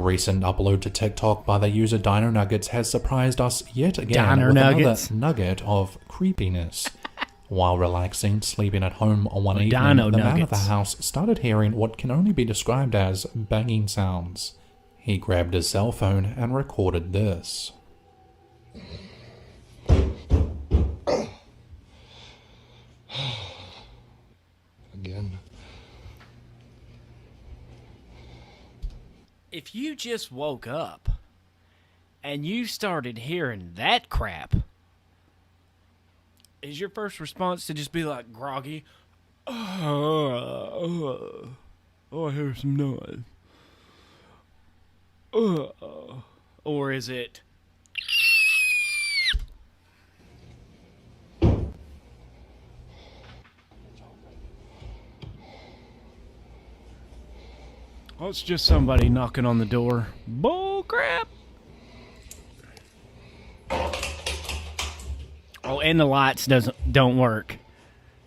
recent upload to TikTok by the user Dino Nuggets has surprised us yet again Dino with Nuggets. another nugget of creepiness. While relaxing, sleeping at home one evening, Dino the man of the Nuggets. house started hearing what can only be described as banging sounds. He grabbed his cell phone and recorded this. Again. If you just woke up and you started hearing that crap, is your first response to just be like groggy? Oh, I hear some noise. Or is it? Oh, it's just somebody knocking on the door. Bull crap. Oh, and the lights don't work.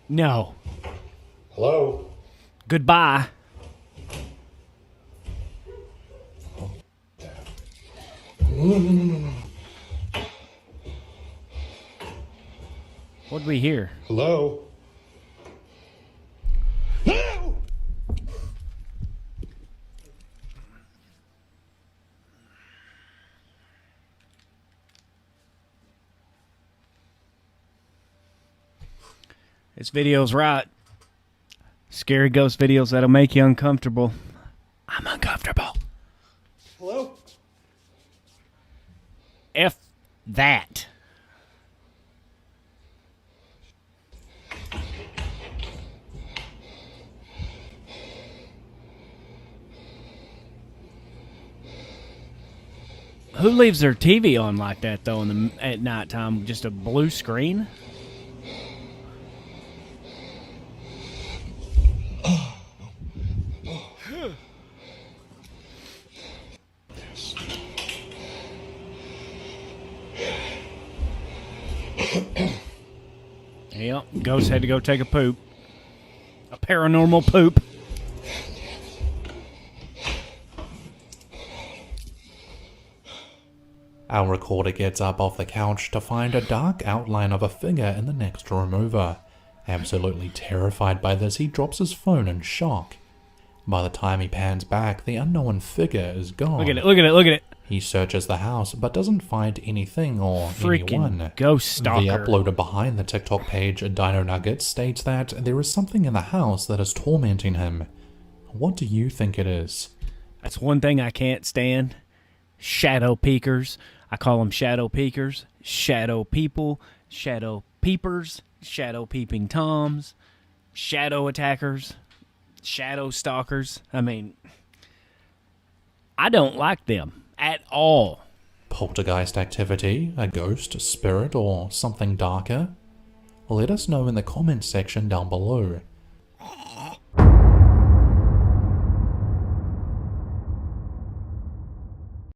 No. Hello? Goodbye. What'd we hear? Hello? No! This video's right. Scary ghost videos that'll make you uncomfortable. I'm uncomfortable. Hello? F that. Who leaves their TV on like that though at nighttime? Just a blue screen? Yep, ghost had to go take a poop. A paranormal poop. Our recorder gets up off the couch to find a dark outline of a figure in the next room over. Absolutely terrified by this, he drops his phone in shock. By the time he pans back, the unknown figure is gone. Look at it, look at it, look at it. He searches the house, but doesn't find anything or anyone. Freaking ghost stalker. The uploader behind the TikTok page, Dino Nuggets, states that there is something in the house that is tormenting him. What do you think it is? That's one thing I can't stand. Shadow peekers. I call them shadow peekers, shadow people, shadow peepers, shadow peeping toms, shadow attackers, shadow stalkers. I mean, I don't like them at all. Poltergeist activity, a ghost, a spirit, or something darker? Let us know in the comments section down below.